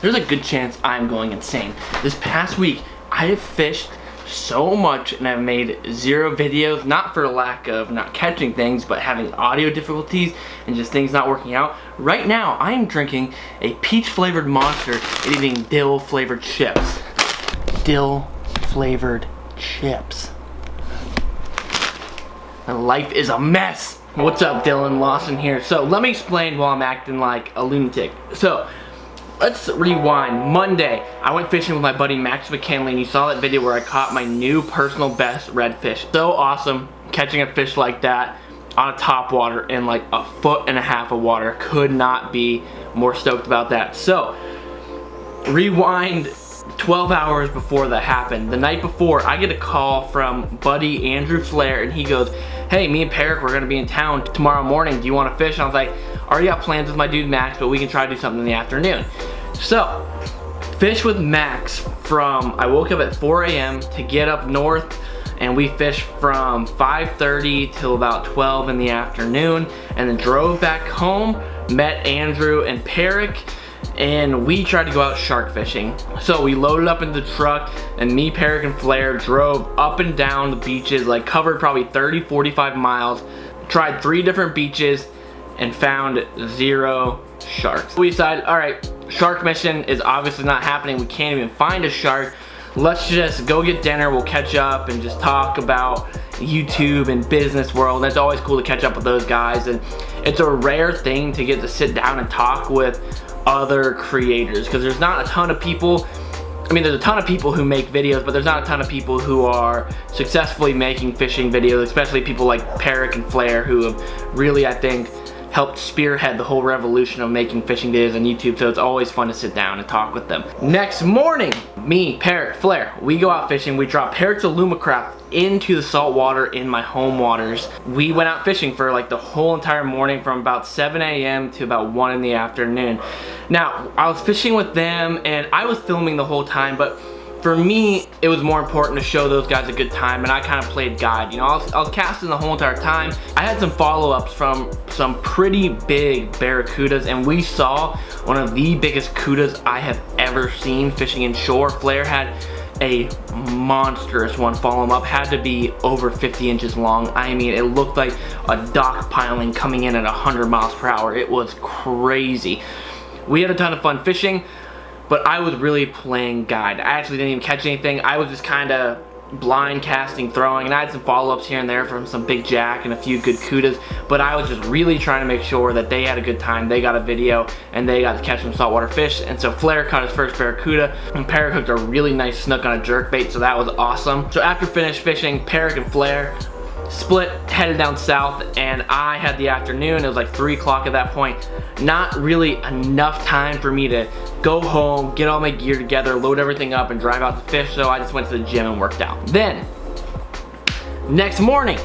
there's a good chance I'm going insane. This past week, I have fished so much and I've made 0 videos, not for lack of not catching things, but having audio difficulties and just things not working out. Right now, I am drinking a peach flavored Monster and eating dill flavored chips. Dill flavored chips. My life is a mess. What's up, Dylan Lawson here. So let me explain while I'm acting like a lunatic. So let's rewind. Monday, I went fishing with my buddy Max McKinley, and you saw that video where I caught my new personal best redfish. So awesome catching a fish like that on a top water in like 1.5 foot of water. Could not be more stoked about that. So rewind 12 hours before that happened. The night before, I get a call from buddy Andrew Flair, and he goes, hey, me and Peric, we're gonna be in town tomorrow morning. Do you wanna fish? And I was like, already got plans with my dude Max, but we can try to do something in the afternoon. So, fish with Max from, I woke up at 4 a.m. to get up north, and we fished from 5:30 till about 12 in the afternoon, and then drove back home, met Andrew and Peric, and we tried to go out shark fishing. So we loaded up in the truck, and me, Peric, and Flair drove up and down the beaches, like covered probably 30-45 miles, tried 3 different beaches, and found 0 sharks. We decided, alright, shark mission is obviously not happening. We can't even find a shark. Let's just go get dinner, we'll catch up and just talk about YouTube and business world. And it's always cool to catch up with those guys, and it's a rare thing to get to sit down and talk with other creators, because there's not a ton of people. I mean, there's a ton of people who make videos, but there's not a ton of people who are successfully making fishing videos, especially people like Peric and Flair, who have really, I think, helped spearhead the whole revolution of making fishing videos on YouTube. So it's always fun to sit down and talk with them. Next morning, me, Peric, Flair, we go out fishing. We drop Peric's Alumacraft into the salt water in my home waters. We went out fishing for like the whole entire morning, from about 7 a.m. to about 1 in the afternoon. Now, I was fishing with them and I was filming the whole time, but for me, it was more important to show those guys a good time, and I kind of played guide. You know, I was casting the whole entire time. I had some follow-ups from some pretty big barracudas, and we saw one of the biggest cudas I have ever seen fishing inshore. Flair had a monstrous one follow him up, had to be over 50 inches long. I mean, it looked like a dock piling coming in at 100 miles per hour. It was crazy. We had a ton of fun fishing, but I was really playing guide. I actually didn't even catch anything. I was just kind of blind casting, throwing, and I had some follow-ups here and there from some big jack and a few good cudas, but I was just really trying to make sure that they had a good time, they got a video, and they got to catch some saltwater fish. And so Flair caught his first barracuda, and Peric hooked a really nice snook on a jerkbait, so that was awesome. So after finished fishing, Peric and Flair split, headed down south, and I had the afternoon. It was like 3 o'clock at that point. Not really enough time for me to go home, get all my gear together, load everything up, and drive out to fish, so I just went to the gym and worked out. Then, next morning,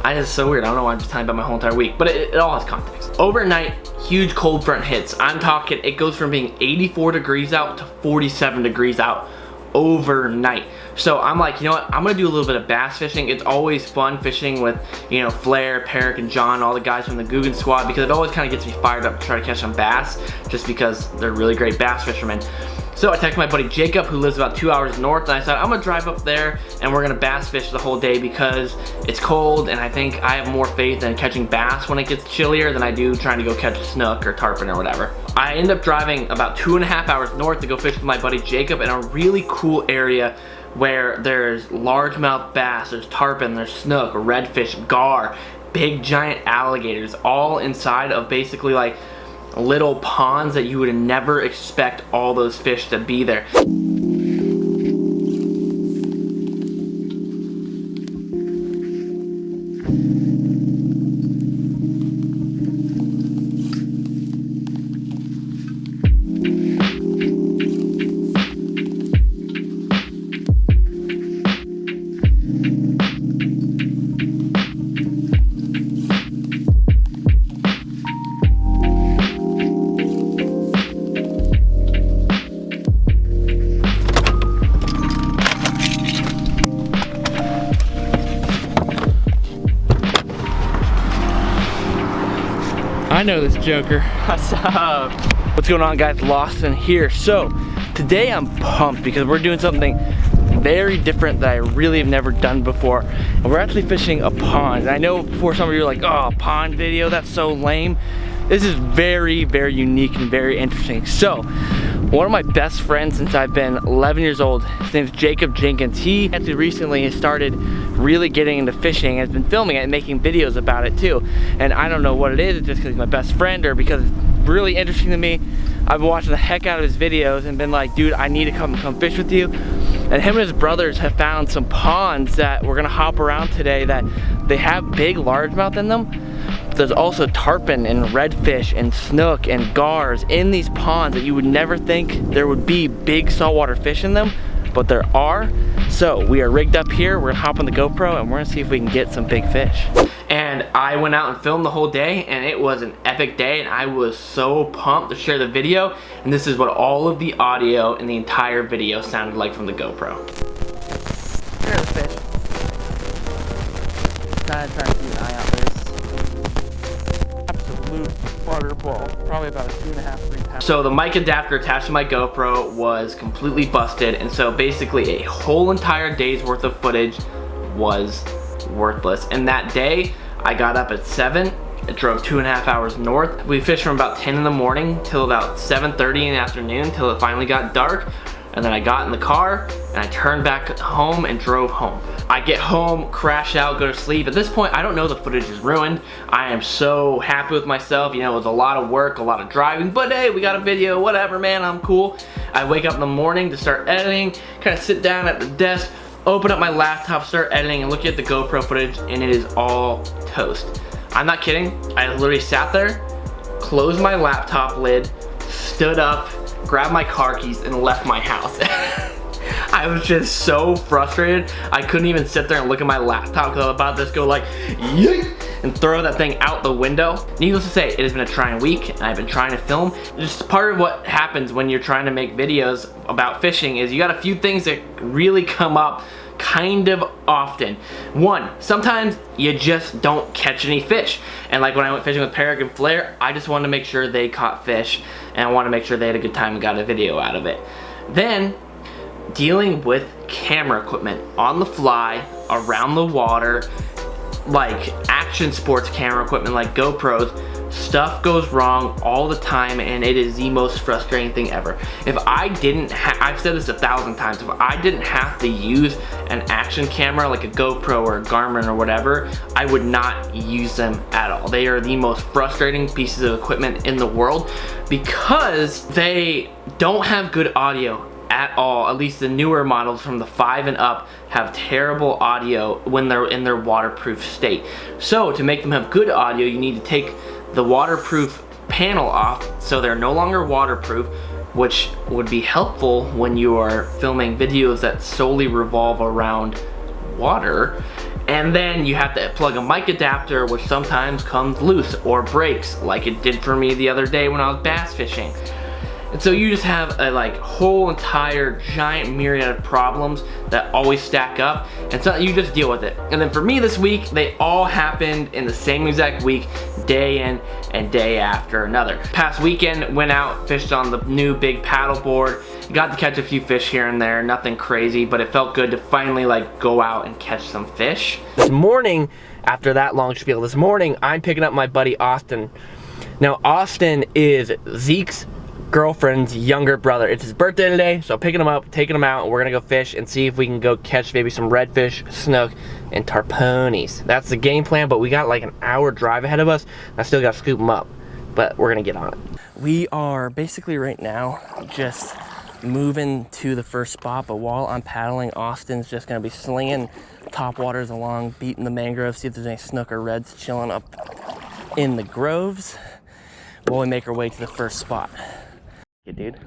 it's so weird, I don't know why I'm just talking about my whole entire week, but it all has context. Overnight, huge cold front hits. I'm talking, it goes from being 84 degrees out to 47 degrees out overnight. So I'm like, you know what, I'm gonna do a little bit of bass fishing. It's always fun fishing with, you know, Flair, Peric, and John, all the guys from the Guggen squad, because it always kind of gets me fired up to try to catch some bass, just because they're really great bass fishermen. So I texted my buddy Jacob, who lives about 2 hours north, and I said, I'm gonna drive up there and we're gonna bass fish the whole day, because it's cold and I think I have more faith in catching bass when it gets chillier than I do trying to go catch a snook or tarpon or whatever. I end up driving about 2.5 hours north to go fish with my buddy Jacob in a really cool area where there's largemouth bass, there's tarpon, there's snook, redfish, gar, big giant alligators, all inside of basically like little ponds that you would never expect all those fish to be there. know this joker. What's up? What's going on, guys? Lawson here. So today I'm pumped because we're doing something very different that I really have never done before. And we're actually fishing a pond. And I know before some of you are like, oh, pond video, that's so lame. This is very, very unique and very interesting. So, one of my best friends since I've been 11 years old, his name's Jacob Jenkins. He actually recently has started really getting into fishing and has been filming it and making videos about it too. And I don't know what it is, it's just because he's my best friend or because it's really interesting to me. I've been watching the heck out of his videos and been like, dude, I need to come fish with you. And him and his brothers have found some ponds that we're gonna hop around today that they have big largemouth in them. There's also tarpon and redfish and snook and gars in these ponds that you would never think there would be big saltwater fish in them, but there are. So we are rigged up here, we're gonna hop on the GoPro and we're gonna see if we can get some big fish. And I went out and filmed the whole day and it was an epic day and I was so pumped to share the video. And this is what all of the audio in the entire video sounded like from the GoPro. There's the fish. Trying to keep an eye out for this. Absolute butterball. Probably about a 2.5, 3 pounds. So the mic adapter attached to my GoPro was completely busted, and so basically a whole entire day's worth of footage was worthless. And that day, I got up at 7. It drove 2.5 hours north. We fished from about 10 in the morning till about 7:30 in the afternoon till it finally got dark. And then I got in the car and I turned back home and drove home. I get home, crash out, go to sleep. At this point, I don't know the footage is ruined. I am so happy with myself. You know, it was a lot of work, a lot of driving, but hey, we got a video, whatever, man, I'm cool. I wake up in the morning to start editing, kind of sit down at the desk, open up my laptop, start editing, and look at the GoPro footage, and it is all toast. I'm not kidding. I literally sat there, closed my laptop lid, stood up, grabbed my car keys, and left my house. I was just so frustrated. I couldn't even sit there and look at my laptop because I was about to just go like, yeet, and throw that thing out the window. Needless to say, it has been a trying week, and I've been trying to film. Just part of what happens when you're trying to make videos about fishing is you got a few things that really come up kind of often. One, sometimes you just don't catch any fish. And like when I went fishing with Perik and Flair, I just wanted to make sure they caught fish and I wanted to make sure they had a good time and got a video out of it. Then, dealing with camera equipment on the fly, around the water, like action sports camera equipment like GoPros, stuff goes wrong all the time and it is the most frustrating thing ever. If I didn't I've said this 1,000 times, if I didn't have to use an action camera like a GoPro or a Garmin or whatever, I would not use them at all. They are the most frustrating pieces of equipment in the world because they don't have good audio at all. At least the newer models from the 5 and up have terrible audio when they're in their waterproof state. So to make them have good audio, you need to take the waterproof panel off so they're no longer waterproof, which would be helpful when you are filming videos that solely revolve around water. And then you have to plug a mic adapter, which sometimes comes loose or breaks, like it did for me the other day when I was bass fishing. And so you just have a like whole entire giant myriad of problems that always stack up, and so you just deal with it. And then for me this week, they all happened in the same exact week, day in and day after another. Past weekend, went out, fished on the new big paddle board, got to catch a few fish here and there, nothing crazy, but it felt good to finally like go out and catch some fish. This morning, after that long spiel, this morning I'm picking up my buddy Austin. Now Austin is Zeke's girlfriend's younger brother. It's his birthday today, so I'm picking him up, taking him out, and we're gonna go fish and see if we can go catch maybe some redfish, snook, and tarponies. That's the game plan, but we got like an hour drive ahead of us. I still gotta scoop them up, but we're gonna get on it. We are basically right now just moving to the first spot, but while I'm paddling, Austin's just gonna be slinging top waters along, beating the mangroves, see if there's any snook or reds chilling up in the groves while we make our way to the first spot. Yeah, dude.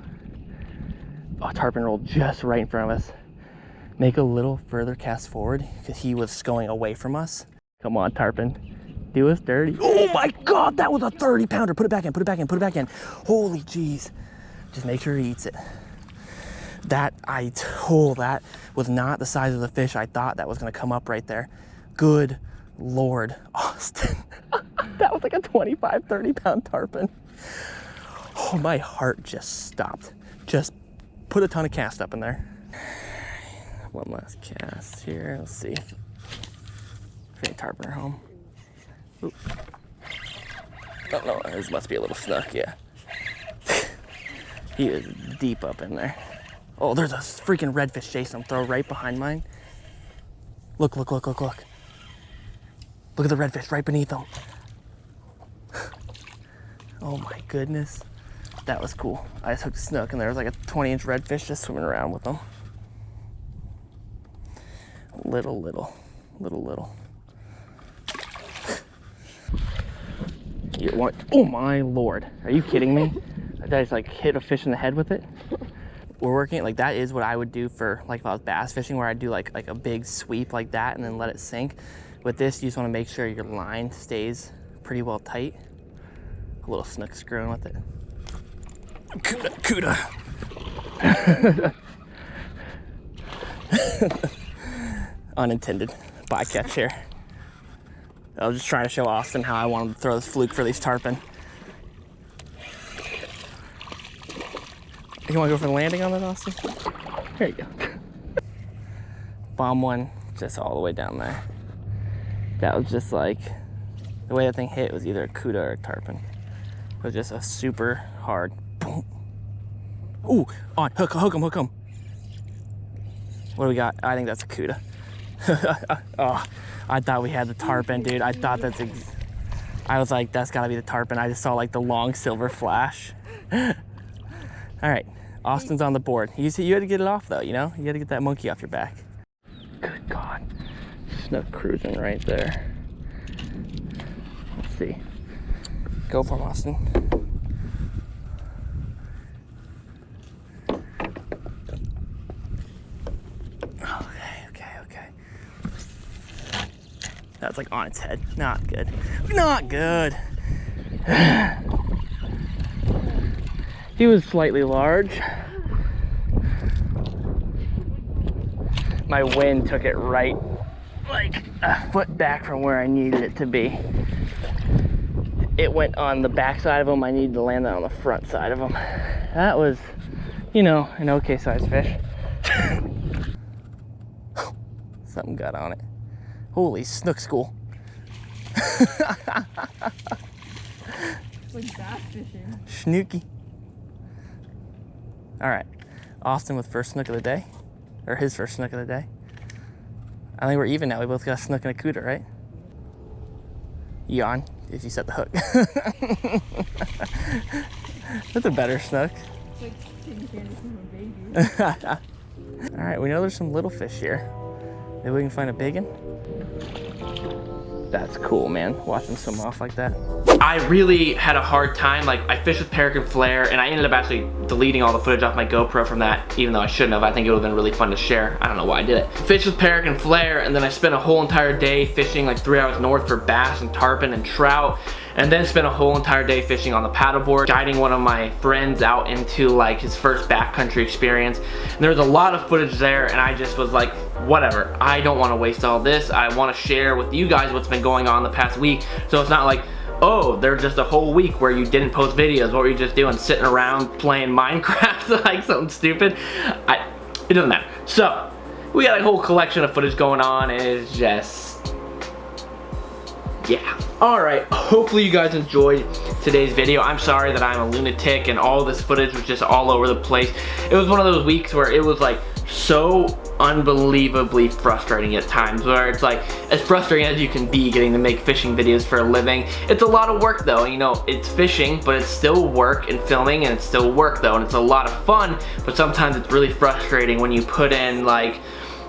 Oh, tarpon rolled just right in front of us. Make a little further cast forward because he was going away from us. Come on, tarpon. Do us dirty. Oh my God, that was a 30 pounder. Put it back in, put it back in, put it back in. Holy jeez. Just make sure he eats it. That was not the size of the fish I thought that was gonna come up right there. Good Lord, Austin. That was like a 25, 30 pound tarpon. Oh, my heart just stopped. Just put a ton of cast up in there. One last cast here. Let's see if any tarpon are home. Oop. Oh no, this must be a little snook, yeah. He is deep up in there. Oh, there's a freaking redfish chasing him. Throw right behind mine. Look, look, look, look, look. Look at the redfish right beneath him. Oh my goodness. That was cool. I just hooked a snook and there was like a 20-inch redfish just swimming around with them. Little. You want? Oh my Lord. Are you kidding me? I just like hit a fish in the head with it. We're working, like that is what I would do for like if I was bass fishing, where I'd do like a big sweep like that and then let it sink. With this, you just want to make sure your line stays pretty well tight. A little snook screwing with it. Cuda. Unintended bycatch here. I was just trying to show Austin how I wanted to throw this fluke for these tarpon. You want to go for the landing on that, Austin? There you go. Bomb one just all the way down there. That was just like, the way that thing hit was either a cuda or a tarpon. It was just a super hard boom. Ooh, on, hook him. What do we got? I think that's a cuda. Oh, I thought we had the tarpon, dude. I thought I was like, that's gotta be the tarpon. I just saw like the long silver flash. All right, Austin's on the board. You had to get it off though, you know? You had to get that monkey off your back. Good God, snook cruising right there. Let's see. Go for him, Austin. Okay. That's like on its head. Not good. Not good. He was slightly large. My wind took it right like a foot back from where I needed it to be. It went on the back side of him. I needed to land that on the front side of him. That was, you know, an okay sized fish. Something got on it. Holy snook school. Like bass fishing. Snooky. All right, Austin with first snook of the day, or his first snook of the day. I think we're even now. We both got a snook and a cuda, right? You on? If you set the hook. That's a better snook. It's like taking candy from a baby. All right, we know there's some little fish here. Maybe we can find a big one. That's cool, man. Watching them swim off like that. I really had a hard time. Like, I fished with Paragon Flare, and I ended up actually deleting all the footage off my GoPro from that, even though I shouldn't have. I think it would have been really fun to share. I don't know why I did it. Fished with Paragon Flare, and then I spent a whole entire day fishing like 3 hours north for bass and tarpon and trout. And then spent a whole entire day fishing on the paddleboard, guiding one of my friends out into like his first backcountry experience. And there was a lot of footage there, and I just was like, whatever, I don't want to waste all this. I want to share with you guys what's been going on the past week. So it's not like, oh, there's just a whole week where you didn't post videos. What were you just doing? Sitting around playing Minecraft like something stupid? It doesn't matter. So we got a whole collection of footage going on, and it's just, yeah. Alright, hopefully you guys enjoyed today's video. I'm sorry that I'm a lunatic and all this footage was just all over the place. It was one of those weeks where it was like so unbelievably frustrating at times, where it's like as frustrating as you can be getting to make fishing videos for a living. It's a lot of work though, you know, it's fishing, but it's still work, and filming, and it's still work though, and it's a lot of fun, but sometimes it's really frustrating when you put in like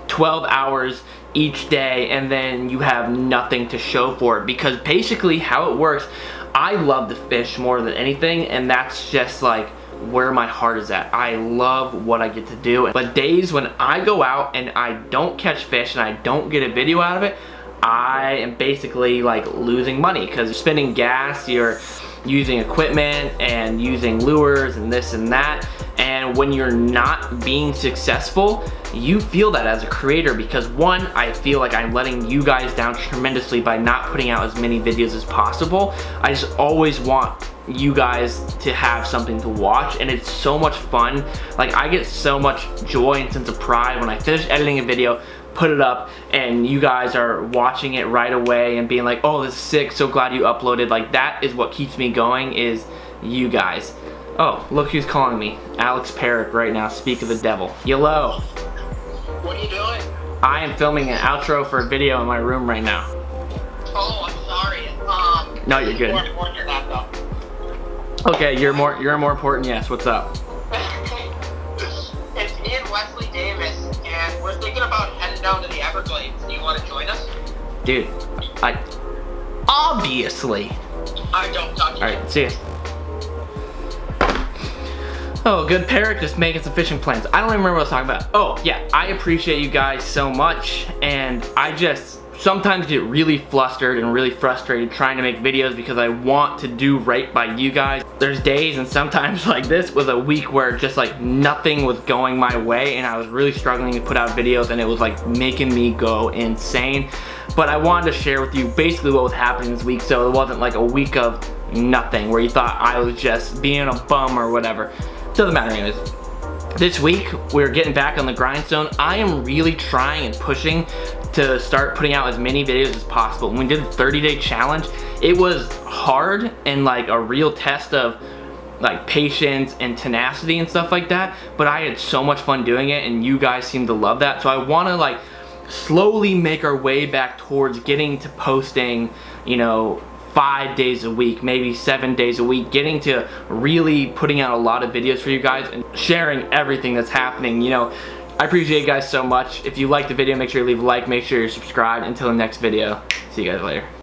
12 hours each day and then you have nothing to show for it. Because basically how it works, I love to fish more than anything, and that's just like where my heart is at. I love what I get to do, but days when I go out and I don't catch fish and I don't get a video out of it, I am basically like losing money, because you're spending gas, you're using equipment and using lures and this and that, and when you're not being successful, you feel that as a creator, because one, I feel like I'm letting you guys down tremendously by not putting out as many videos as possible. I just always want you guys to have something to watch, and it's so much fun. Like, I get so much joy and sense of pride when I finish editing a video, put it up, and you guys are watching it right away and being like, oh, this is sick, so glad you uploaded. Like, that is what keeps me going, is you guys. Oh, look who's calling me. Alex Perrick right now, speak of the devil. Hello. What are you doing? I am filming an outro for a video in my room right now. Oh, I'm sorry. No, you're good. More important than that, though. Okay, you're more important. Yes, what's up? It's me and Wesley Davis, and we're thinking about heading down to the Everglades. Do you want to join us? Dude, obviously. I don't talk to you. Alright, see ya. Oh, good. Perrick just making some fishing plans. I don't even remember what I was talking about. Oh, yeah, I appreciate you guys so much, and I just sometimes get really flustered and really frustrated trying to make videos because I want to do right by you guys. There's days and sometimes like this was a week where just like nothing was going my way, and I was really struggling to put out videos, and it was like making me go insane. But I wanted to share with you basically what was happening this week, so it wasn't like a week of nothing where you thought I was just being a bum or whatever. Doesn't matter anyways. This week, we're getting back on the grindstone. I am really trying and pushing to start putting out as many videos as possible. When we did the 30-day challenge, it was hard and like a real test of like patience and tenacity and stuff like that, but I had so much fun doing it, and you guys seem to love that. So I want to like slowly make our way back towards getting to posting, you know, 5 days a week, maybe 7 days a week, getting to really putting out a lot of videos for you guys and sharing everything that's happening. You know, I appreciate you guys so much. If you liked the video, make sure you leave a like, make sure you're subscribed. Until the next video, see you guys later.